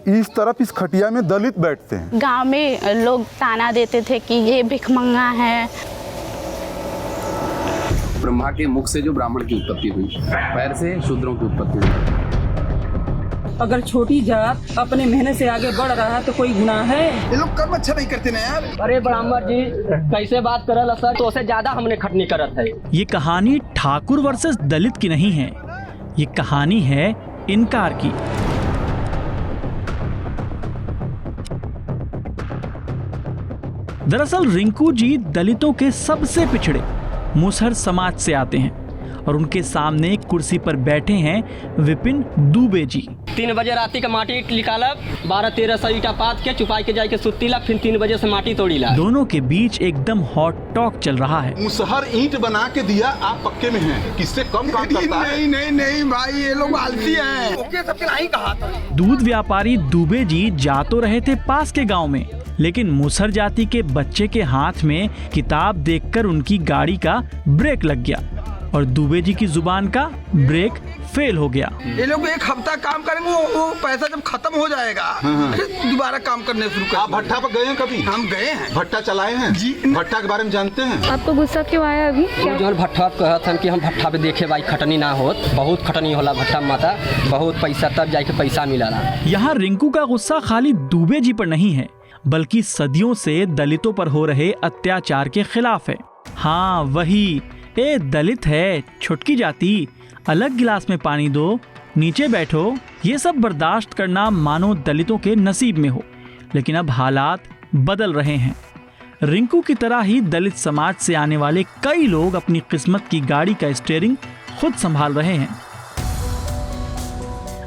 इस तरफ इस खटिया में दलित बैठते हैं। गांव में लोग ताना देते थे कि ये भिखमंगा है। ब्रह्मा के मुख से जो ब्राह्मण की उत्पत्ति हुई, पैर से शूद्रों की उत्पत्ति हुई। अगर छोटी जात अपने मेहनत से आगे बढ़ रहा है तो कोई गुनाह है? ये लोग कर्म अच्छा नहीं करते ना यार। अरे ब्राह्मण जी कैसे बात करल सर, तो उससे ज्यादा हमने खटनी करत है। ये कहानी ठाकुर वर्सेस दलित की नहीं है, ये कहानी है इनकार की। दरअसल रिंकू जी दलितों के सबसे पिछड़े मुसहर समाज से आते हैं और उनके सामने कुर्सी पर बैठे हैं विपिन दुबे जी। 3 बजे राती का माटी निकालब, 12-13 सौ ईटा पात के चुपाई के जाके सुत्ती ला, फिर 3 बजे से माटी तोड़ी ला। दोनों के बीच एकदम हॉट टॉक चल रहा है। मुसहर ईंट बना के दिया, आप पक्के में हैं, किससे कम काम करता है? नहीं भाई, ये लोग आलसी हैं। ओके, सबके नहीं कहा था। दूध व्यापारी दुबे जी जा तो रहे थे पास के गांव में, लेकिन मुसहर जाति के बच्चे के हाथ में किताब देखकर उनकी गाड़ी का ब्रेक लग गया और दुबे जी की जुबान का ब्रेक फेल हो गया। ये लोग 1 हफ्ता काम करेंगे, वो पैसा जब खत्म हो जाएगा फिर दोबारा काम करने शुरू कर। आप भट्टा पर गए हैं कभी? हम गए हैं, भट्टा चलाए हैं जी। भट्टा के बारे में जानते हैं? आपको गुस्सा क्यों आया अभी? जो भट्टा कहत हन कि हम भट्टा पे देखे भाई खटनी ना होत, बहुत खटनी होला भट्टा माता, बहुत पैसा तब जाके पैसा मिला। यहाँ रिंकू का गुस्सा खाली दुबे जी पर नहीं है, बल्कि सदियों से दलितों पर हो रहे अत्याचार के खिलाफ है। हाँ वही, ए दलित है, छुटकी जाति, अलग गिलास में पानी दो, नीचे बैठो, ये सब बर्दाश्त करना मानो दलितों के नसीब में हो। लेकिन अब हालात बदल रहे हैं। रिंकू की तरह ही दलित समाज से आने वाले कई लोग अपनी किस्मत की गाड़ी का स्टीयरिंग खुद संभाल रहे हैं।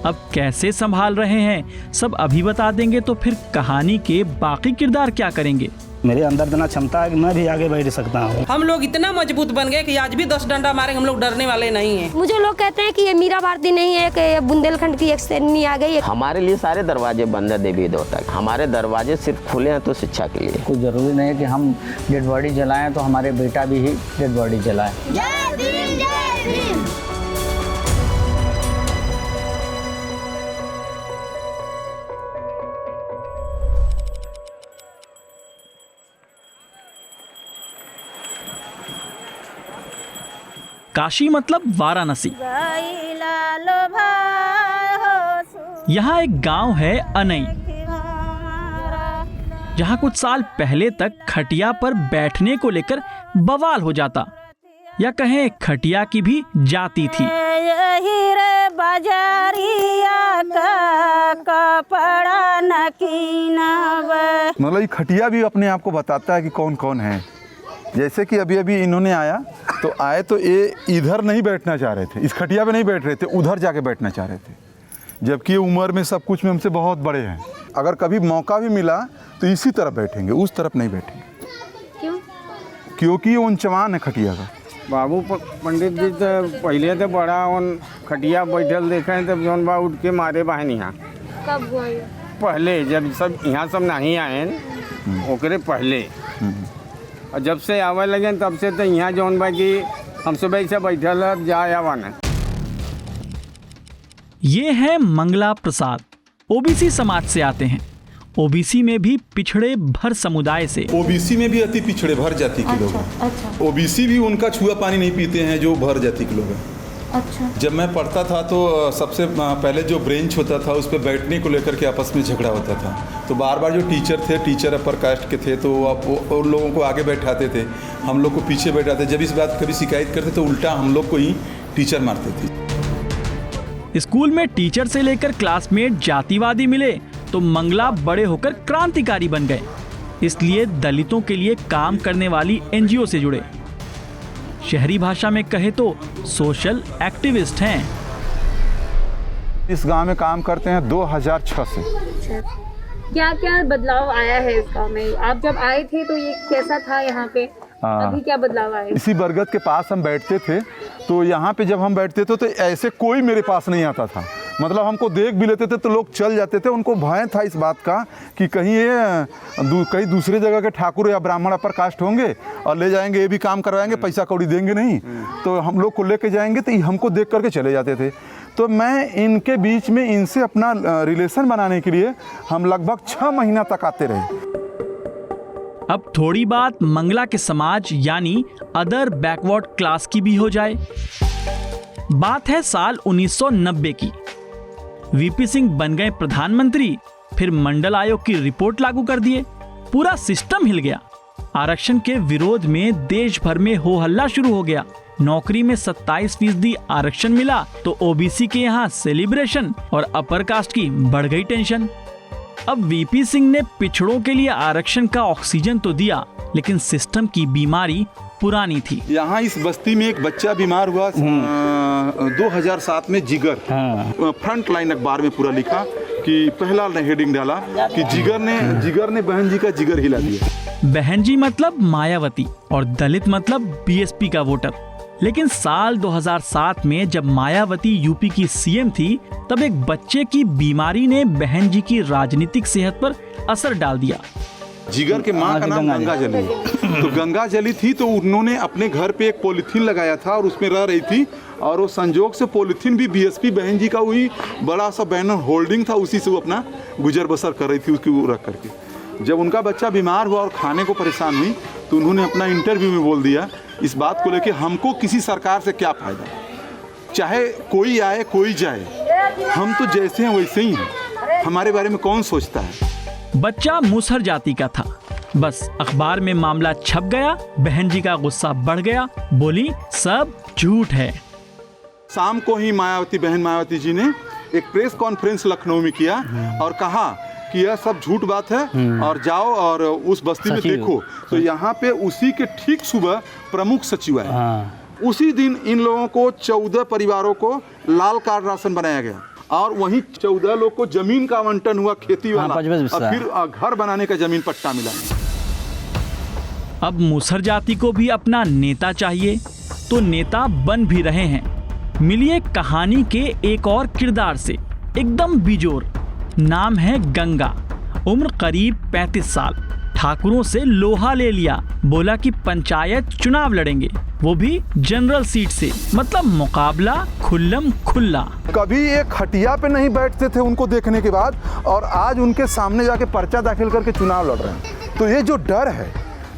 अब कैसे संभाल रहे हैं सब अभी बता देंगे, तो फिर कहानी के बाकी किरदार क्या करेंगे? मेरे अंदर इतना क्षमता है कि मैं भी आगे बढ़ सकता हूँ। हम लोग इतना मजबूत बन गए कि आज भी 10 डंडा मारेंगे, हम लोग डरने वाले नहीं हैं। मुझे लोग कहते हैं कि ये मीरा भारती नहीं है, कि बुंदेलखंड की एक सैनी आ गई है। हमारे लिए सारे दरवाजे बंद है देवी देवता, हमारे दरवाजे सिर्फ खुले हैं तो शिक्षा के लिए। कोई जरूरी नहीं है कि हम डेड बॉडी जलाएं तो हमारे बेटा भी ही डेड बॉडी जलाए। जय भीम, जय भीम। काशी मतलब वाराणसी। यहाँ एक गांव है अनई, जहाँ कुछ साल पहले तक खटिया पर बैठने को लेकर बवाल हो जाता, या कहें खटिया की भी जाति थी। मतलब ये खटिया भी अपने आप को बताता है कि कौन कौन है। जैसे कि अभी अभी इन्होंने आए तो ये इधर नहीं बैठना चाह रहे थे, इस खटिया पे नहीं बैठ रहे थे, उधर जाके बैठना चाह रहे थे, जबकि उम्र में सब कुछ में हमसे बहुत बड़े हैं। अगर कभी मौका भी मिला तो इसी तरफ बैठेंगे, उस तरफ नहीं बैठेंगे। क्यों? क्योंकि वो उनचवान है खटिया का। बाबू पंडित जी तो पहले तो बड़ा उन खटिया बैठल देखे तब जौन बा उठ के मारे बहन यहाँ। कब हुआ ये? पहले जब सब यहाँ सब नहीं आए ओकरे पहले, और जब से आवे लगे तब से तो यहाँ जौन बा कि हम सुबह से बैठल जाए आवाना। ये है मंगला प्रसाद, ओबीसी समाज से आते हैं। ओबीसी में भी पिछड़े भर समुदाय से। ओबीसी में भी अति पिछड़े भर जाति के लोग हैं। ओबीसी भी उनका छुआ पानी नहीं पीते हैं जो भर जाति के लोग हैं। अच्छा। जब मैं पढ़ता था तो सबसे पहले जो ब्रेंच होता था उस पर बैठने को लेकर के आपस में झगड़ा होता था, तो बार बार जो टीचर अपर कास्ट के थे तो वो उन लोगों को आगे बैठाते थे, हम लोग को पीछे बैठाते। जब इस बात कभी शिकायत करते तो उल्टा हम लोग को ही टीचर मारते थे। स्कूल में टीचर से लेकर क्लासमेट जातिवादी मिले तो मंगला बड़े होकर क्रांतिकारी बन गए, इसलिए दलितों के लिए काम करने वाली एनजीओ से जुड़े। शहरी भाषा में कहे तो सोशल एक्टिविस्ट हैं। इस गांव में काम करते हैं 2006 से। क्या क्या बदलाव आया है इस गाँव में? आप जब आए थे तो ये कैसा था यहाँ पे? अभी क्या बदलाव आया? इसी बरगद के पास हम बैठते थे, तो यहाँ पे जब हम बैठते थे तो ऐसे कोई मेरे पास नहीं आता था। मतलब हमको देख भी लेते थे तो लोग चल जाते थे। उनको भय था इस बात का कि कहीं ये कहीं दूसरे जगह के ठाकुर या ब्राह्मण अपर कास्ट होंगे और ले जाएंगे, ये भी काम करवाएंगे, पैसा कौड़ी देंगे नहीं, तो हम लोग को लेके जाएंगे, तो हमको देख करके चले जाते थे। तो मैं इनके बीच में इनसे अपना रिलेशन बनाने के लिए हम लगभग 6 महीना तक आते रहे। अब थोड़ी बात मंगला के समाज यानी अदर बैकवर्ड क्लास की भी हो जाए। बात है साल 1990 की। वीपी सिंह बन गए प्रधानमंत्री, फिर मंडल आयोग की रिपोर्ट लागू कर दिए, पूरा सिस्टम हिल गया। आरक्षण के विरोध में देश भर में हो हल्ला शुरू हो गया। नौकरी में 27% आरक्षण मिला तो ओबीसी के यहाँ सेलिब्रेशन और अपर कास्ट की बढ़ गई टेंशन। अब वीपी सिंह ने पिछड़ों के लिए आरक्षण का ऑक्सीजन तो दिया, लेकिन सिस्टम की बीमारी पुरानी थी। यहाँ इस बस्ती में एक बच्चा बीमार हुआ 2007 में, जिगर। फ्रंट लाइन अखबार में पूरा लिखा कि पहला हेडिंग डाला कि जिगर ने बहन जी का जिगर हिला दिया। बहन जी मतलब मायावती और दलित मतलब बीएसपी का वोटर। लेकिन साल 2007 में जब मायावती यूपी की सीएम थी, तब एक बच्चे की बीमारी ने बहन जी की राजनीतिक सेहत पर असर डाल दिया। जिगर के माँ का नाम गंगा जली है। तो गंगा जली थी तो उन्होंने अपने घर पे एक पॉलीथीन लगाया था और उसमें रह रही थी, और वो संजोग से पॉलीथीन भी बीएसपी बहन जी का वही बड़ा सा बैनर होल्डिंग था, उसी से वो अपना गुजर बसर कर रही थी उसकी वो रख करके। जब उनका बच्चा बीमार हुआ और खाने को परेशान हुई तो उन्होंने अपना इंटरव्यू में बोल दिया इस बात को लेके, हमको किसी सरकार से क्या फ़ायदा, चाहे कोई आए कोई जाए, हम तो जैसे हैं वैसे ही हैं, हमारे बारे में कौन सोचता है। बच्चा मुसहर जाति का था। बस अखबार में मामला छप गया, बहन जी का गुस्सा बढ़ गया, बोली सब झूठ है। शाम को ही बहन मायावती जी ने एक प्रेस कॉन्फ्रेंस लखनऊ में किया और कहा कि यह सब झूठ बात है और जाओ और उस बस्ती में देखो। तो यहाँ पे उसी के ठीक सुबह प्रमुख सचिव आए। उसी दिन इन लोगों को 14 परिवारों को लाल कार्ड राशन बनाया गया और वहीं 14 लोग को जमीन का आवंटन हुआ, खेती वाला, और फिर घर बनाने का जमीन पट्टा मिला। अब मुसहर जाति को भी अपना नेता चाहिए, तो नेता बन भी रहे हैं। मिलिए कहानी के एक और किरदार से, एकदम बिजोर। नाम है गंगा, उम्र करीब 35 साल। ठाकुरों से लोहा ले लिया, बोला कि पंचायत चुनाव लड़ेंगे, वो भी जनरल सीट से, मतलब मुकाबला खुल्लम खुल्ला। कभी एक खटिया पे नहीं बैठते थे उनको देखने के बाद, और आज उनके सामने जाके पर्चा दाखिल करके चुनाव लड़ रहे हैं। तो ये जो डर है,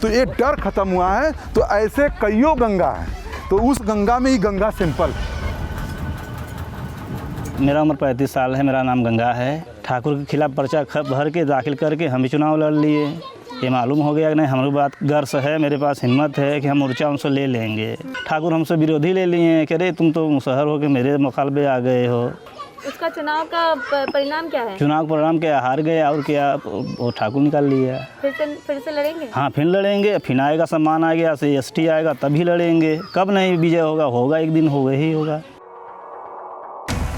तो ये डर खत्म हुआ है। तो ऐसे कईयों गंगा है, तो उस गंगा में ही गंगा सिंपल। मेरा उम्र 35 साल है, मेरा नाम गंगा है। ठाकुर के खिलाफ पर्चा भर के दाखिल करके हम भी चुनाव लड़ लिए। ये मालूम हो गया कि नहीं, हमारी बात गर्स है, मेरे पास हिम्मत है कि हम मोर्चा उनसे ले लेंगे। ठाकुर हमसे विरोधी ले लिए कि अरे तुम तो मुसहर हो के मेरे मुकाबले आ गए हो। उसका चुनाव का परिणाम क्या है? चुनाव परिणाम क्या, हार गए और क्या, वो ठाकुर निकाल लिया। फिर से लड़ेंगे? हाँ, फिर लड़ेंगे। फिर आएगा सम्मान आ गया, ST आएगा तभी लड़ेंगे। कब नहीं विजय होगा एक दिन होगा ही होगा।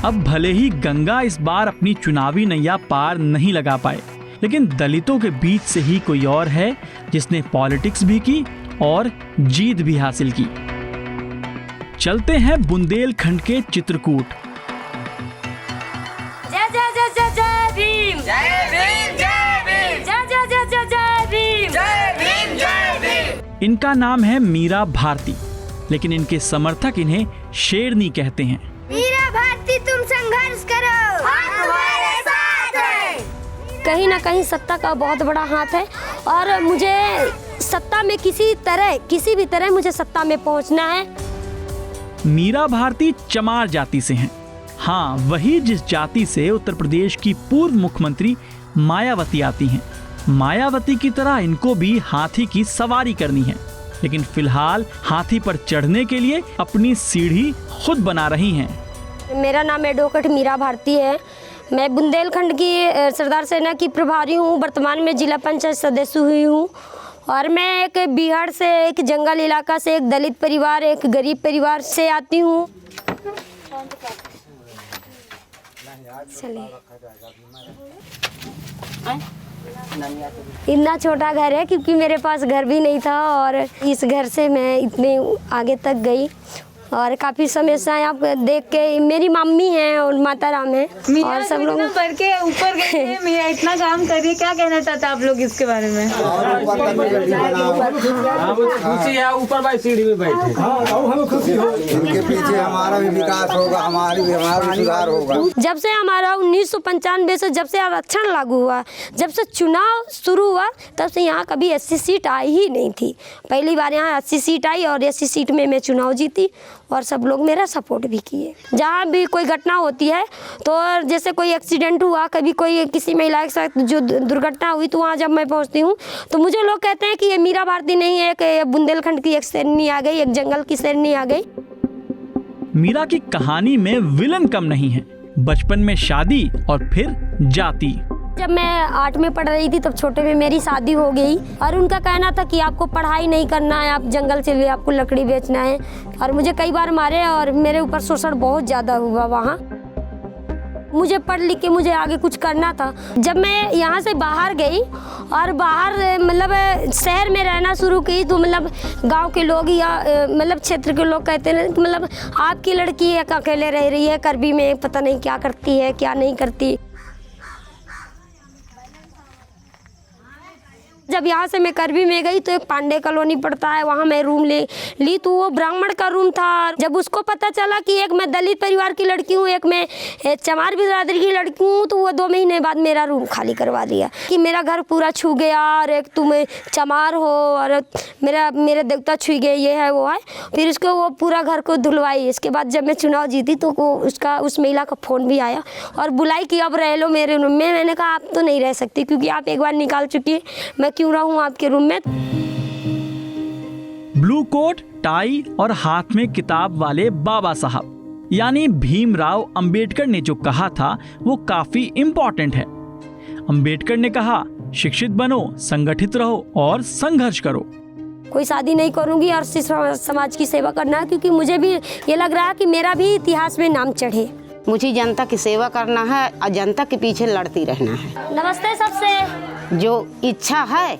अब भले ही गंगा इस बार अपनी चुनावी नैया पार नहीं लगा पाए, लेकिन दलितों के बीच से ही कोई और है जिसने पॉलिटिक्स भी की और जीत भी हासिल की। चलते हैं बुंदेलखंड के चित्रकूट। जय जय जय जय जय भीम, जय भीम, जय भीम, जय जय जय जय जय भीम, जय भीम, जय भीम। इनका नाम है मीरा भारती, लेकिन इनके समर्थक इन्हें शेरनी कहते हैं। मीरा भारती, तुम संघर्ष करो, हम तुम्हारे साथ हैं। कहीं ना कहीं सत्ता का बहुत बड़ा हाथ है और मुझे सत्ता में किसी भी तरह मुझे सत्ता में पहुंचना है। मीरा भारती चमार जाति से हैं। हाँ, वही जिस जाति से उत्तर प्रदेश की पूर्व मुख्यमंत्री मायावती आती हैं। मायावती की तरह इनको भी हाथी की सवारी करनी है, लेकिन फिलहाल हाथी पर चढ़ने के लिए अपनी सीढ़ी खुद बना रही हैं। मेरा नाम एडवोकेट मीरा भारती है। मैं बुंदेलखंड की सरदार सेना की प्रभारी हूँ। वर्तमान में जिला पंचायत सदस्य हुई हूँ और मैं एक बिहार से, एक जंगल इलाका से, एक दलित परिवार, एक गरीब परिवार से आती हूँ। इतना छोटा घर है क्योंकि मेरे पास घर भी नहीं था और इस घर से मैं इतने आगे तक गई और काफ़ी समस्याएं आप देख के, मेरी मम्मी हैं और माता राम है और सब लोग बढ़ के ऊपर गए हैं। मियाँ इतना काम कर रही है, क्या कहना चाहते हैं आप लोग इसके बारे में? ऊपर भाई सीढ़ी में बैठे, हमें खुशी हो, इनके पीछे हमारा भी विकास होगा, हमारा भी सुधार होगा। जब से हमारा 1995 से जब से आरक्षण लागू हुआ, जब से चुनाव शुरू हुआ, तब से यहाँ कभी 80 सीट आई ही नहीं थी। पहली बार यहाँ 80 सीट आई और 80 सीट में मैं चुनाव जीती और सब लोग मेरा सपोर्ट भी किए। जहाँ भी कोई घटना होती है तो जैसे कोई एक्सीडेंट हुआ, कभी कोई किसी महिला के साथ जो दुर्घटना हुई, तो वहाँ जब मैं पहुँचती हूँ तो मुझे लोग कहते हैं कि ये मीरा भारती नहीं है, कि बुंदेलखंड की एक शेरनी आ गई, एक जंगल की शेरनी आ गई। मीरा की कहानी में विलन कम नहीं है। बचपन में शादी और फिर जाति। जब मैं 8 में पढ़ रही थी तब छोटे में मेरी शादी हो गई और उनका कहना था कि आपको पढ़ाई नहीं करना है, आप जंगल चलिए, आपको लकड़ी बेचना है। और मुझे कई बार मारे और मेरे ऊपर शोषण बहुत ज़्यादा हुआ वहाँ। मुझे पढ़ लिख के मुझे आगे कुछ करना था। जब मैं यहाँ से बाहर गई और बाहर मतलब शहर में रहना शुरू की, तो मतलब गांव के लोग या मतलब क्षेत्र के लोग कहते हैं कि मतलब आपकी लड़की एक अकेले रह रही है करबी में, पता नहीं क्या करती है क्या नहीं करती। जब यहाँ से मैं करबी में गई तो एक पांडे कॉलोनी पड़ता है, वहाँ मैं रूम ली तो वो ब्राह्मण का रूम था। जब उसको पता चला कि एक मैं दलित परिवार की लड़की हूँ, एक मैं चमार बिरादरी की लड़की हूँ, तो वो 2 महीने बाद मेरा रूम खाली करवा दिया कि मेरा घर पूरा छू गया और एक तुम चमार हो और मेरे देवता छू गए, ये है वो है। फिर उसको वो पूरा घर को धुलवाई। इसके बाद जब मैं चुनाव जीती तो उस महिला का फ़ोन भी आया और बुलाई कि अब रह लो मेरे रूम में। मैंने कहा आप तो नहीं रह सकती क्योंकि आप एक बार निकाल चुकी है, मैं क्यों रहूं आपके रूम में। ब्लू कोट, टाई और हाथ में किताब वाले बाबा साहब यानी भीमराव अंबेडकर ने जो कहा था वो काफी इम्पोर्टेंट है। अंबेडकर ने कहा शिक्षित बनो, संगठित रहो और संघर्ष करो। कोई शादी नहीं करूंगी और समाज की सेवा करना है, क्योंकि मुझे भी ये लग रहा है कि मेरा भी इतिहास में नाम चढ़े। मुझे जनता की सेवा करना है और जनता के पीछे लड़ती रहना है। नमस्ते सबसे। जो इच्छा है,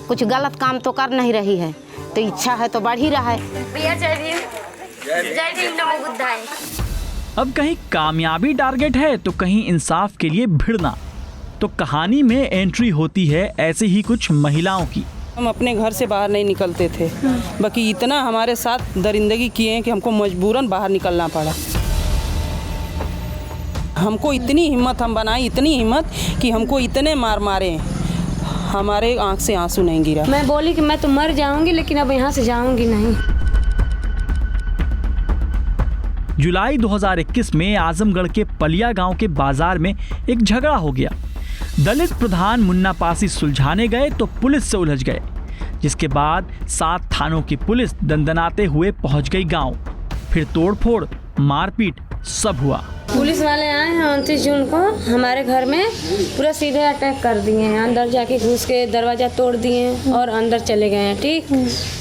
कुछ गलत काम तो कर नहीं रही है, तो इच्छा है तो बढ़ ही रहा है। भैया जय भीम, नमो बुद्धाय। अब कहीं कामयाबी टारगेट है तो कहीं इंसाफ के लिए भिड़ना। तो कहानी में एंट्री होती है ऐसे ही कुछ महिलाओं की। हम अपने घर से बाहर नहीं निकलते थे, बाकी इतना हमारे साथ दरिंदगी किए हैं कि हमको मजबूरन बाहर निकलना पड़ा। हमको इतनी हिम्मत हम बनाई, इतनी हिम्मत कि हमको इतने मारे, हमारे आंख से आंसू नहीं गिरा। मैं बोली कि मैं तो मर जाऊंगी लेकिन अब यहाँ से जाऊंगी नहीं। जुलाई 2021 में आजमगढ़ के पलिया गांव के बाजार में एक झगड़ा हो गया। दलित प्रधान मुन्ना पासी सुलझाने गए तो पुलिस से उलझ गए, जिसके बाद 7 थानों की पुलिस दंदनाते हुए पहुंच गई गांव। फिर तोड़फोड़, मारपीट सब हुआ। पुलिस वाले आए हैं 29 जून को हमारे घर में, पूरा सीधे अटैक कर दिए हैं। अंदर जाके घुस के दरवाज़ा तोड़ दिए और अंदर चले गए हैं। ठीक,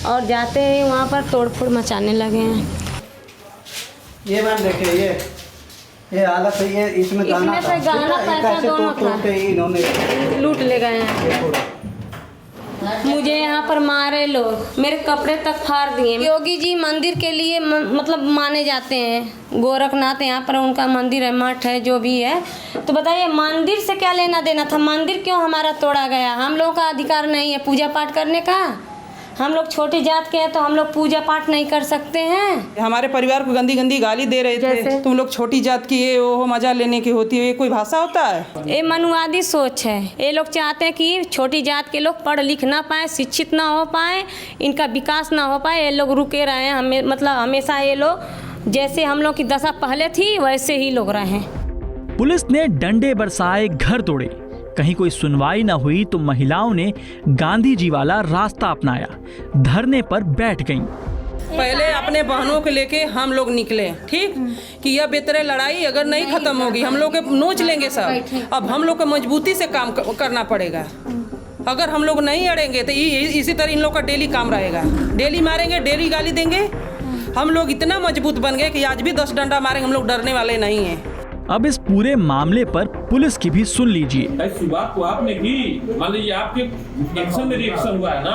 और जाते ही वहाँ पर तोड़फोड़ मचाने लगे हैं। ये मैम देखिए, ये हालत है, ये इसमें गाना पैसा दोनों था, लूट ले गए हैं। मुझे यहाँ पर मारे लोग, मेरे कपड़े तक फाड़ दिए। योगी जी मंदिर के लिए मतलब माने जाते हैं, गोरखनाथ यहाँ पर उनका मंदिर है, मठ है, जो भी है। तो बताइए मंदिर से क्या लेना देना था? मंदिर क्यों हमारा तोड़ा गया? हम लोगों का अधिकार नहीं है पूजा पाठ करने का? हम लोग छोटी जात के हैं तो हम लोग पूजा पाठ नहीं कर सकते हैं? हमारे परिवार को गंदी गंदी गाली दे रहे थे, तुम लोग छोटी जात की ये वो मजा लेने की होती है। ये कोई भाषा होता है? ये मनुवादी सोच है। ये लोग चाहते हैं कि छोटी जात के लोग पढ़ लिख ना पाए, शिक्षित ना हो पाए, इनका विकास ना हो पाए। ये लोग रुके रहे हैं, मतलब हमेशा ये लोग जैसे हम लोग की दशा पहले थी वैसे ही लोग रहे। पुलिस ने डंडे बरसाए, घर तोड़े, कहीं कोई सुनवाई न हुई तो महिलाओं ने गांधी जी वाला रास्ता अपनाया, धरने पर बैठ गईं। पहले अपने बहनों को लेके हम लोग निकले, ठीक, कि यह बेहतर लड़ाई अगर नहीं खत्म होगी हम लोग के नोच लेंगे सब। अब हम लोग को मजबूती से काम करना पड़ेगा। अगर हम लोग नहीं अड़ेंगे तो इसी तरह इन लोग का डेली काम रहेगा। डेली मारेंगे, डेली गाली देंगे। हम लोग इतना मजबूत बन गए कि आज भी 10 डंडा मारेंगे, हम लोग डरने वाले नहीं हैं। अब इस पूरे मामले पर पुलिस की भी सुन लीजिए। शुरुआत तो आपने की, मान लीजिए आपके एक्शन में रिएक्शन हुआ है ना,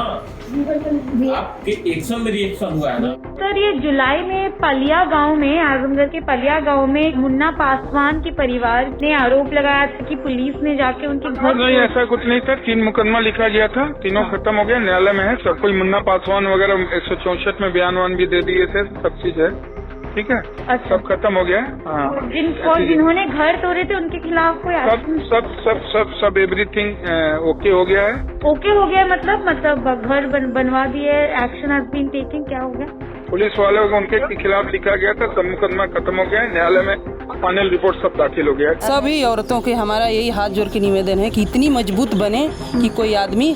आपके एक्शन में रिएक्शन हुआ है ना। सर ये जुलाई में पलिया गांव में, आजमगढ़ के पलिया गांव में मुन्ना पासवान के परिवार ने आरोप लगाया था कि पुलिस ने जाके उनके घर। नहीं, ऐसा कुछ नहीं था। 3 मुकदमा लिखा गया था, तीनों खत्म हो गया, न्यायालय में है सब। कोई मुन्ना पासवान वगैरह 164 में बयान भी दे दिए थे, सब चीज है, ठीक है। अच्छा। सब खत्म हो गया। हाँ। जिन्होंने घर तोड़े थे उनके खिलाफ कोई सब एवरीथिंग ओके हो गया है। ओके हो गया मतलब घर बनवा दिए, एक्शन हैज बीन टेकन, क्या हो गया? पुलिस वालों को उनके खिलाफ लिखा गया था, सब मुकदमा खत्म हो गया है, न्यायालय में फाइनल रिपोर्ट सब दाखिल हो गया है। सभी औरतों के हमारा यही हाथ जोड़ के निवेदन है कि इतनी मजबूत बने कि कोई आदमी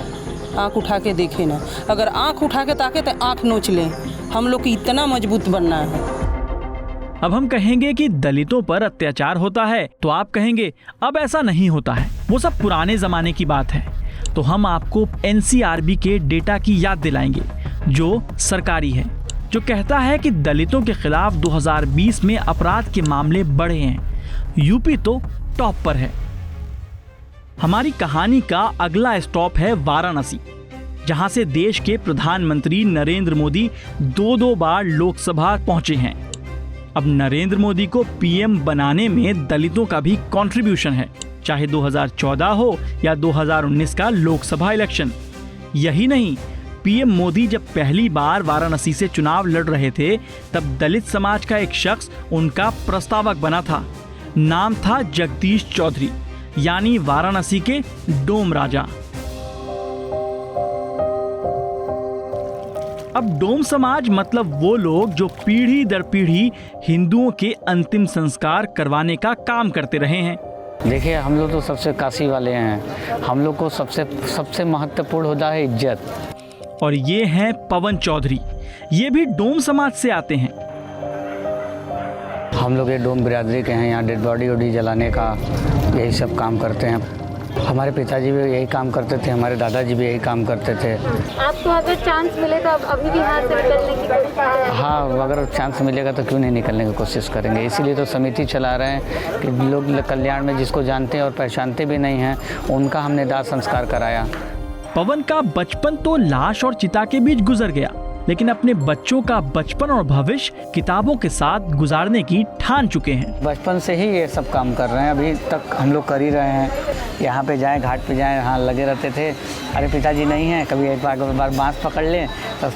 आंख उठा के देखे ना। अगर आंख उठा के ताके तो आंख नोच लें। हम लोग को इतना मजबूत बनना है। अब हम कहेंगे कि दलितों पर अत्याचार होता है तो आप कहेंगे अब ऐसा नहीं होता है, वो सब पुराने जमाने की बात है। तो हम आपको NCRB के डेटा की याद दिलाएंगे जो सरकारी है, जो कहता है कि दलितों के खिलाफ 2020 में अपराध के मामले बढ़े हैं। यूपी तो टॉप पर है। हमारी कहानी का अगला स्टॉप है वाराणसी, जहां से देश के प्रधानमंत्री नरेंद्र मोदी 2 बार लोकसभा पहुंचे हैं। अब नरेंद्र मोदी को PM बनाने में दलितों का भी कंट्रीब्यूशन है, चाहे 2014 हो या 2019 का लोकसभा इलेक्शन। यही नहीं, PM मोदी जब पहली बार वाराणसी से चुनाव लड़ रहे थे तब दलित समाज का एक शख्स उनका प्रस्तावक बना था। नाम था जगदीश चौधरी, यानी वाराणसी के डोम राजा। अब डोम समाज मतलब वो लोग जो पीढ़ी दर पीढ़ी हिंदुओं के अंतिम संस्कार करवाने का काम करते रहे हैं। देखिए, हम लोग तो सबसे काशी वाले हैं, हम लोग को सबसे महत्वपूर्ण होता है इज्जत। और ये हैं पवन चौधरी, ये भी डोम समाज से आते हैं। हम लोग ये डोम बिरादरी के हैं, यहाँ डेड बॉडी जलाने का यही सब काम करते हैं। हमारे पिताजी भी यही काम करते थे, हमारे दादाजी भी यही काम करते थे। आपको अगर चांस मिले तो अभी भी यहाँ से निकलने की कोशिश करें? हाँ, अगर चांस मिलेगा तो क्यों नहीं निकलने की कोशिश करेंगे। इसीलिए तो समिति चला रहे हैं कि लोग कल्याण में जिसको जानते हैं और पहचानते भी नहीं हैं उनका हमने दाह संस्कार कराया। पवन का बचपन तो लाश और चिता के बीच गुजर गया, लेकिन अपने बच्चों का बचपन और भविष्य किताबों के साथ गुजारने की ठान चुके हैं। बचपन से ही ये सब काम कर रहे हैं, अभी तक हम लोग कर ही रहे हैं। यहाँ पे जाएं, घाट पे जाएं, यहाँ लगे रहते थे। अरे पिताजी नहीं हैं, कभी एक बार बांस पकड़ लें तो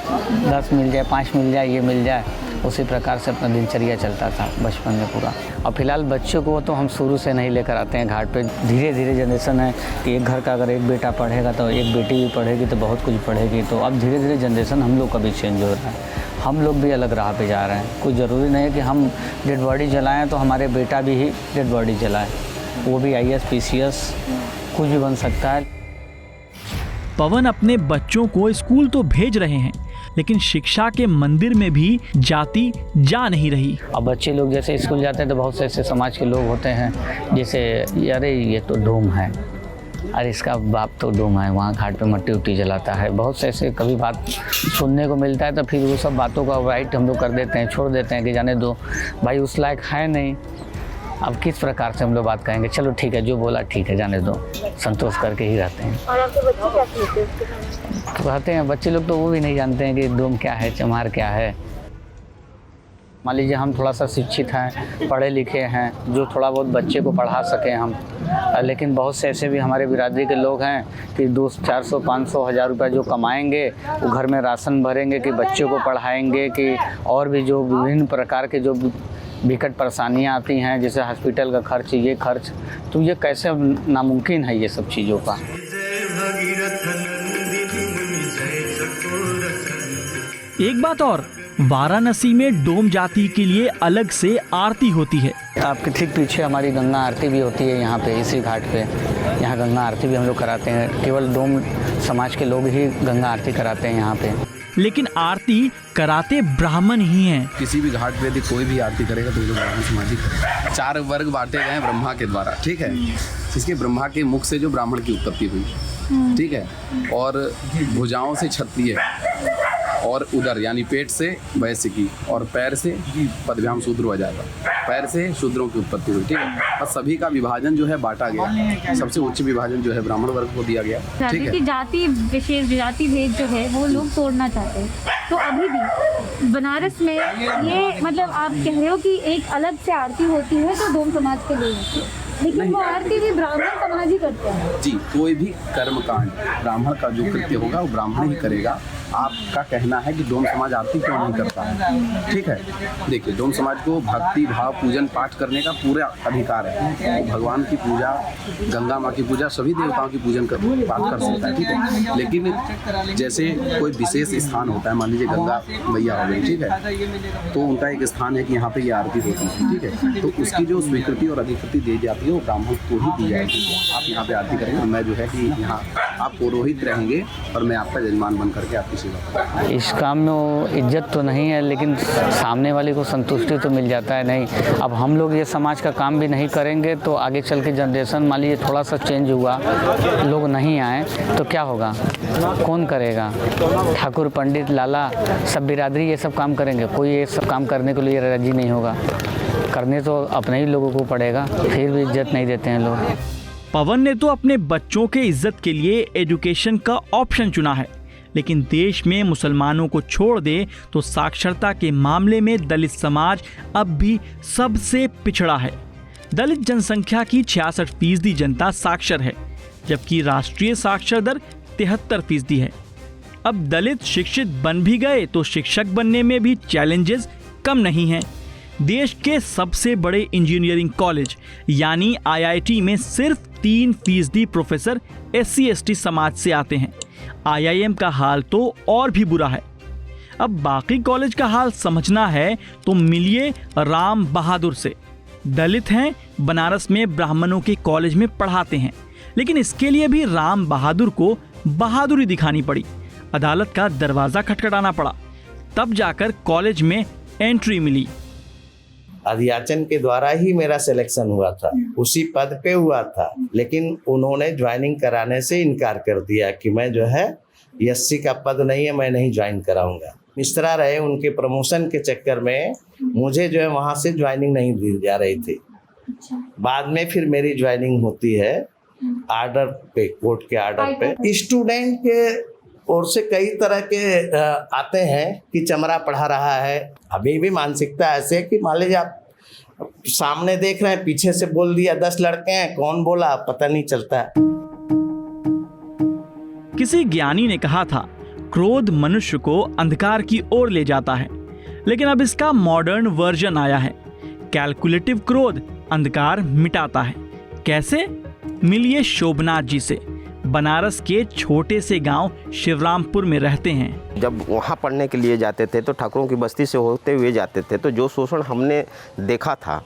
10 मिल जाए, 5 मिल जाए, ये मिल जाए। उसी प्रकार से अपना दिनचर्या चलता था बचपन में पूरा। और फिलहाल बच्चों को तो हम शुरू से नहीं लेकर आते हैं घाट पे। धीरे धीरे जनरेशन है कि एक घर का अगर एक बेटा पढ़ेगा तो एक बेटी भी पढ़ेगी तो बहुत कुछ पढ़ेगी। तो अब धीरे धीरे जनरेशन हम लोग का भी चेंज हो रहा है, हम लोग भी अलग राह पे जा रहे हैं। कोई ज़रूरी नहीं है कि हम डेड बॉडी जलाएँ तो हमारे बेटा भी ही डेड बॉडी जलाए, वो भी IAS PCS कुछ भी बन सकता है। पवन अपने बच्चों को स्कूल तो भेज रहे हैं, लेकिन शिक्षा के मंदिर में भी जाति जा नहीं रही। अब बच्चे लोग जैसे स्कूल जाते हैं तो बहुत से ऐसे समाज के लोग होते हैं, जैसे अरे ये तो डोम है, अरे इसका बाप तो डोम है, वहाँ घाट पे मट्टी उट्टी जलाता है। बहुत से ऐसे कभी बात सुनने को मिलता है, तो फिर वो सब बातों का राइट हम लोग कर देते हैं, छोड़ देते हैं कि जाने दो भाई, उस लायक है नहीं। अब किस प्रकार से हम लोग बात कहेंगे, चलो ठीक है, जो बोला ठीक है, जाने दो, संतोष करके ही रहते हैं। और आपके बच्चे क्या कहते हैं? तो कहते हैं बच्चे लोग तो वो भी नहीं जानते हैं कि डोम क्या है, चमार क्या है। मान लीजिए हम थोड़ा सा शिक्षित हैं, पढ़े लिखे हैं, जो थोड़ा बहुत बच्चे को पढ़ा सकें हम, लेकिन बहुत से ऐसे भी हमारे बिरादरी के लोग हैं कि 200, 400, 500, 1000 रुपये जो कमाएंगे वो घर में राशन भरेंगे कि बच्चों को पढ़ाएंगे, कि और भी जो विभिन्न प्रकार के जो विकट परेशानियाँ आती हैं, जैसे हॉस्पिटल का खर्च, ये खर्च, तो ये कैसे नामुमकिन है ये सब चीज़ों का। एक बात और, वाराणसी में डोम जाति के लिए अलग से आरती होती है। आपके ठीक पीछे हमारी गंगा आरती भी होती है यहाँ पे, इसी घाट पे। यहाँ गंगा आरती भी हम लोग कराते हैं, केवल डोम समाज के लोग ही गंगा आरती कराते हैं यहाँ पे। लेकिन आरती कराते ब्राह्मण ही हैं। किसी भी घाट पे यदि कोई भी आरती करेगा तो ये लोग ब्राह्मण समाज ही करेगा। 4 वर्ग बांटे गए हैं ब्रह्मा के द्वारा, ठीक है। इसके ब्रह्मा के मुख से जो ब्राह्मण की उत्पत्ति हुई, ठीक है, और भुजाओं से क्षत्रिय, और उदर यानी पेट से वैश्य की, और पैर से पदभ्याम शूद्र हो जाएगा, पैर से शूद्रों की उत्पत्ति हुई, ठीक है। और सभी का विभाजन जो है बांटा गया, सबसे उच्च विभाजन जो है ब्राह्मण वर्ग को दिया गया, ठीक है। जाति विशेष जाति भेद जो है वो लोग तोड़ना चाहते हैं, तो अभी भी बनारस में ये मतलब आप कह रहे हो कि एक अलग से आरती होती है तो डोम समाज के लिए होती है, लेकिन वो आरती भी ब्राह्मण समाज ही करते हैं। जी, कोई भी कर्मकांड ब्राह्मण का जो कृत्य होगा वो ब्राह्मण ही करेगा। आपका कहना है कि डोम समाज आरती क्यों नहीं करता है, ठीक है। देखिए, डोम समाज को भक्ति भाव पूजन पाठ करने का पूरा अधिकार है। वो भगवान की पूजा, गंगा माँ की पूजा, सभी देवताओं की पूजन पाठ कर सकता है, ठीक है। लेकिन जैसे कोई विशेष स्थान होता है, मान लीजिए गंगा मैया हो गई, ठीक है, तो उनका एक स्थान है कि यहाँ पे ये आरती होती है, ठीक है। तो उसकी जो स्वीकृति और अधिकृति दी जाती है वो ब्राह्मण को ही दी जाएगी। आप यहाँ पे आरती करेंगे, मैं जो है कि यहाँ आप पुरोहित रहेंगे और मैं आपका जजमान बन करके आपकी सेवा करूँगा। इस काम में वो इज्जत तो नहीं है, लेकिन सामने वाले को संतुष्टि तो मिल जाता है। नहीं, अब हम लोग ये समाज का काम भी नहीं करेंगे तो आगे चल के जनरेशन, मान लीजिए थोड़ा सा चेंज हुआ, लोग नहीं आए तो क्या होगा, कौन करेगा? ठाकुर, पंडित, लाला, सब बिरादरी ये सब काम करेंगे, कोई ये सब काम करने के लिए राजी नहीं होगा। करने तो अपने ही लोगों को पड़ेगा, फिर भी इज्जत नहीं देते हैं लोग। पवन ने तो अपने बच्चों के इज्जत के लिए एजुकेशन का ऑप्शन चुना है, लेकिन देश में मुसलमानों को छोड़ दे तो साक्षरता के मामले में दलित समाज अब भी सबसे पिछड़ा है। दलित जनसंख्या की 66% जनता साक्षर है, जबकि राष्ट्रीय साक्षर दर 73% है। अब दलित शिक्षित बन भी गए तो शिक्षक बनने में भी चैलेंजेस कम नहीं हैं। देश के सबसे बड़े इंजीनियरिंग कॉलेज यानी IIT में सिर्फ 3% प्रोफेसर SC/ST समाज से आते हैं। IIM का हाल तो और भी बुरा है। अब बाकी कॉलेज का हाल समझना है तो मिलिए राम बहादुर से। दलित हैं, बनारस में ब्राह्मणों के कॉलेज में पढ़ाते हैं, लेकिन इसके लिए भी राम बहादुर को बहादुरी दिखानी पड़ी। अदालत का दरवाज़ा खटखटाना पड़ा, तब जाकर कॉलेज में एंट्री मिली। अध्याचन के द्वारा ही मेरा सिलेक्शन हुआ था, उसी पद पे हुआ था, लेकिन उन्होंने ज्वाइनिंग कराने से इनकार कर दिया कि मैं जो है SC का पद नहीं है, मैं नहीं ज्वाइन कराऊंगा। इस तरह रहे, उनके प्रमोशन के चक्कर में मुझे जो है वहाँ से ज्वाइनिंग नहीं दी जा रही थी। बाद में फिर मेरी ज्वाइनिंग होती है आर्डर पे, कोर्ट के आर्डर पे। स्टूडेंट के और से कई तरह के आते हैं कि चमड़ा पढ़ा रहा है। अभी भी मानसिकता ऐसे कि मान लीजिए आप सामने देख रहे हैं, पीछे से बोल दिया 10 लड़के हैं, कौन बोला पता नहीं चलता है। किसी ज्ञानी ने कहा था, क्रोध मनुष्य को अंधकार की ओर ले जाता है, लेकिन अब इसका मॉडर्न वर्जन आया है। कैलकुलेटिव क्रोध अंधकार मिटाता है। कैसे? मिलिए शोभनाथ जी से। बनारस के छोटे से गांव शिवरामपुर में रहते हैं। जब वहाँ पढ़ने के लिए जाते थे तो ठाकुरों की बस्ती से होते हुए जाते थे, तो जो शोषण हमने देखा था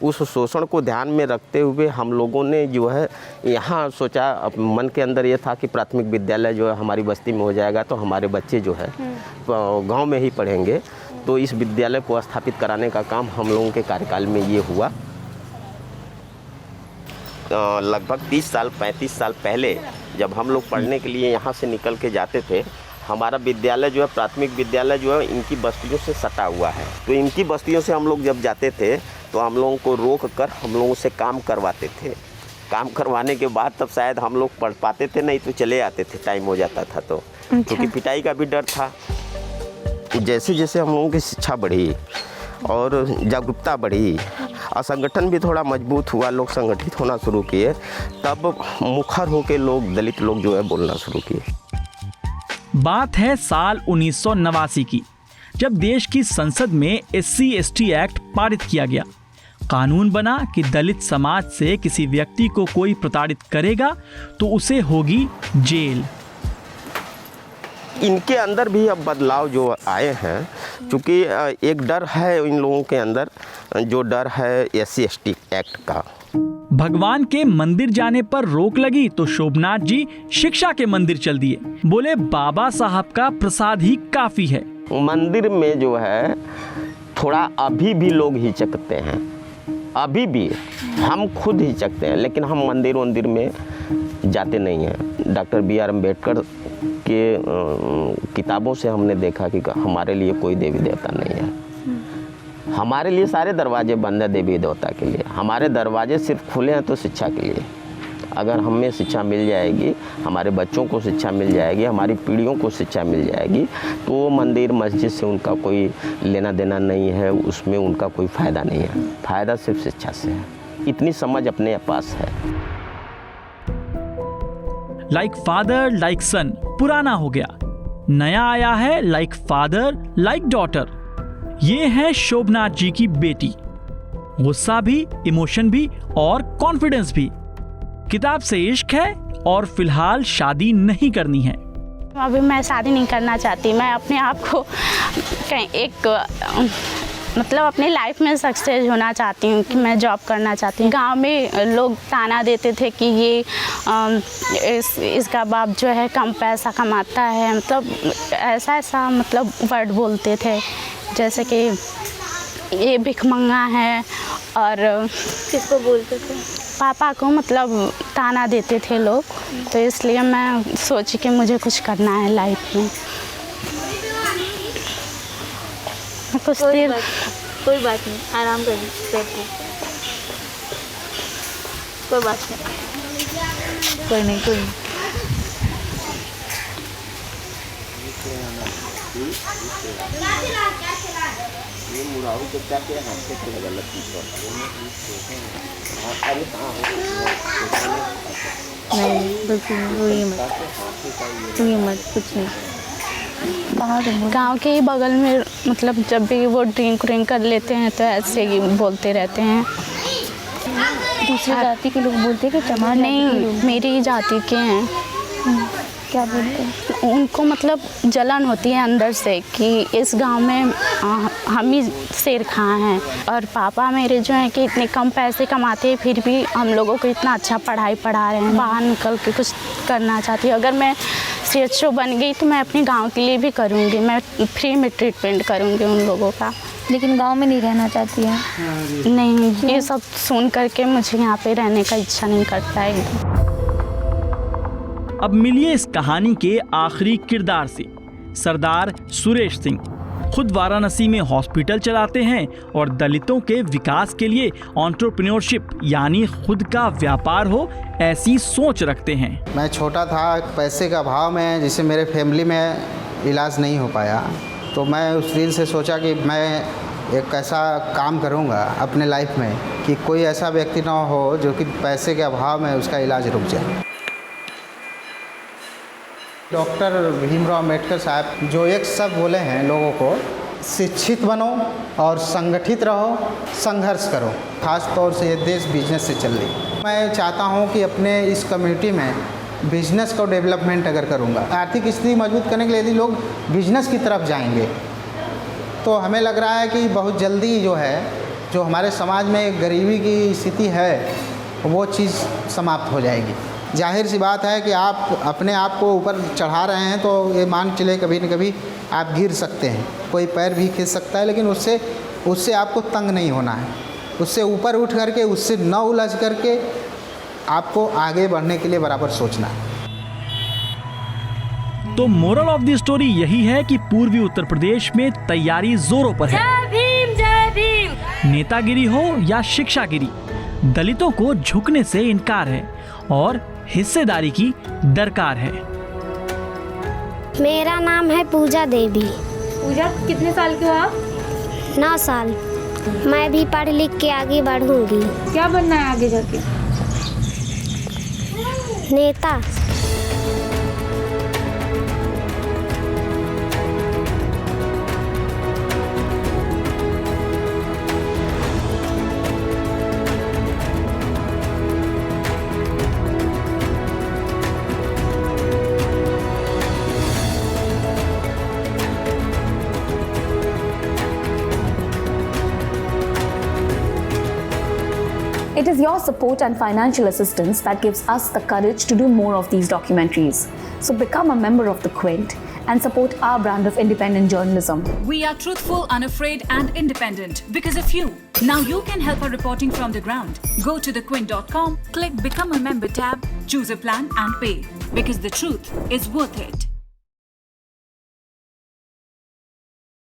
उस शोषण को ध्यान में रखते हुए हम लोगों ने जो है यहाँ सोचा, मन के अंदर ये था कि प्राथमिक विद्यालय जो है हमारी बस्ती में हो जाएगा तो हमारे बच्चे जो है गांव में ही पढ़ेंगे। तो इस विद्यालय को स्थापित कराने का काम हम लोगों के कार्यकाल में ये हुआ। लगभग 30 साल 35 साल पहले जब हम लोग पढ़ने के लिए यहाँ से निकल के जाते थे, हमारा विद्यालय जो है प्राथमिक विद्यालय जो है इनकी बस्तियों से सटा हुआ है। तो इनकी बस्तियों से हम लोग जब जाते थे तो हम लोगों को रोक कर हम लोगों से काम करवाते थे। काम करवाने के बाद तब शायद हम लोग पढ़ पाते थे, नहीं तो चले आते थे, टाइम हो जाता था तो, क्योंकि पिटाई का भी डर था। जैसे जैसे हम लोगों की शिक्षा बढ़ी और जागरूकता बढ़ी और संगठन भी थोड़ा मजबूत हुआ, लोग संगठित होना शुरू किए, तब मुखर होकर लोग, दलित लोग जो है बोलना शुरू किए। बात है साल 1989 की, जब देश की संसद में SC/ST एक्ट पारित किया गया। कानून बना कि दलित समाज से किसी व्यक्ति को कोई प्रताड़ित करेगा तो उसे होगी जेल। इनके अंदर भी अब बदलाव जो आए हैं, क्योंकि एक डर है इन लोगों के अंदर, जो डर है SC/ST एक्ट का। भगवान के मंदिर जाने पर रोक लगी तो शोभनाथ जी शिक्षा के मंदिर चल दिए। बोले बाबा साहब का प्रसाद ही काफी है। मंदिर में जो है थोड़ा अभी भी लोग हिचकते हैं, अभी भी हम खुद हिचकते हैं, लेकिन हम मंदिर में जाते नहीं हैं। डॉक्टर BR अम्बेडकर के किताबों से हमने देखा कि हमारे लिए कोई देवी देवता नहीं है। हमारे लिए सारे दरवाजे बंद हैं देवी देवता के लिए। हमारे दरवाजे सिर्फ खुले हैं तो शिक्षा के लिए। अगर हमें शिक्षा मिल जाएगी, हमारे बच्चों को शिक्षा मिल जाएगी, हमारी पीढ़ियों को शिक्षा मिल जाएगी, तो वो मंदिर मस्जिद से उनका कोई लेना देना नहीं है, उसमें उनका कोई फ़ायदा नहीं है। फ़ायदा सिर्फ शिक्षा से है। इतनी समझ अपने पास है। लाइक फादर लाइक सन पुराना हो गया, नया आया है लाइक फादर लाइक डॉटर। ये है शोभनाथ जी की बेटी। गुस्सा भी, इमोशन भी और कॉन्फिडेंस भी। किताब से इश्क है और फिलहाल शादी नहीं करनी है। अभी मैं शादी नहीं करना चाहती। मैं अपने आप को कहीं एक मतलब अपनी लाइफ में सक्सेस होना चाहती हूँ कि मैं जॉब करना चाहती हूँ। गांव में लोग ताना देते थे कि ये इसका बाप जो है कम पैसा कमाता है, मतलब ऐसा मतलब वर्ड बोलते थे, जैसे कि ये भिखमंगा है। और किसको बोलते थे? पापा को मतलब ताना देते थे लोग। तो इसलिए मैं सोची कि मुझे कुछ करना है लाइफ में। कुछ देर कोई बात नहीं, आराम करें, बैठिए, कोई बात नहीं, कोई नहीं। नहीं बिल्कुल रोइए मत, कुछ नहीं। गांव के ही बगल में मतलब जब भी वो ड्रिंक कर लेते हैं तो ऐसे ही बोलते रहते हैं। दूसरी जाति के लोग बोलते हैं कि चमार? नहीं, मेरी ही जाति के हैं। क्या बोलते हैं? उनको मतलब जलन होती है अंदर से कि इस गांव में हम ही शेर खां हैं। और पापा मेरे जो हैं कि इतने कम पैसे कमाते हैं फिर भी हम लोगों को इतना अच्छा पढ़ाई पढ़ा रहे हैं। बाहर निकल के कुछ करना चाहती हूँ। अगर मैं CHO बन गई तो मैं अपने गांव के लिए भी करूँगी। मैं फ्री में ट्रीटमेंट करूँगी उन लोगों का। लेकिन गांव में नहीं रहना चाहती हैं? नहीं, ये सब सुन करके मुझे यहाँ पे रहने का इच्छा नहीं करता है। अब मिलिए इस कहानी के आखिरी किरदार से। सरदार सुरेश सिंह खुद वाराणसी में हॉस्पिटल चलाते हैं और दलितों के विकास के लिए एंटरप्रेन्योरशिप यानी खुद का व्यापार हो ऐसी सोच रखते हैं। मैं छोटा था, पैसे का अभाव में जिससे मेरे फैमिली में इलाज नहीं हो पाया, तो मैं उस दिन से सोचा कि मैं एक ऐसा काम करूंगा अपने लाइफ में कि कोई ऐसा व्यक्ति ना हो जो कि पैसे के अभाव में उसका इलाज रुक जाए। डॉक्टर भीमराव अम्बेडकर साहब जो एक सब बोले हैं लोगों को, शिक्षित बनो और संगठित रहो, संघर्ष करो। खास तौर से ये देश बिजनेस से चल रही। मैं चाहता हूँ कि अपने इस कम्युनिटी में बिजनेस को डेवलपमेंट अगर करूँगा, आर्थिक स्थिति मजबूत करने के लिए यदि लोग बिजनेस की तरफ जाएंगे तो हमें लग रहा है कि बहुत जल्दी जो है, जो हमारे समाज में गरीबी की स्थिति है वो चीज़ समाप्त हो जाएगी। जाहिर सी बात है कि आप अपने आप को ऊपर चढ़ा रहे हैं तो ये मान चले कभी न कभी आप गिर सकते हैं, कोई पैर भी खिंच सकता है, लेकिन उससे आपको तंग नहीं होना है। उससे ऊपर उठ करके, उससे न उलझ करके आपको आगे बढ़ने के लिए बराबर सोचना है। तो मोरल ऑफ द स्टोरी यही है कि पूर्वी उत्तर प्रदेश में तैयारी जोरों पर है। जय भीम, जय भीम। नेतागिरी हो या शिक्षागिरी, दलितों को झुकने से इनकार है और हिस्सेदारी की दरकार है। मेरा नाम है पूजा देवी। पूजा, कितने साल के हो आप? 9 साल। मैं भी पढ़ लिख के आगे बढ़ूंगी। क्या बनना है आगे जाके? नेता। It is your support and financial assistance that gives us the courage to do more of these documentaries. So become a member of the Quint and support our brand of independent journalism. We are truthful, unafraid and independent because of you. Now you can help our reporting from the ground. Go to thequint.com, click Become a Member tab, choose a plan and pay. Because the truth is worth it.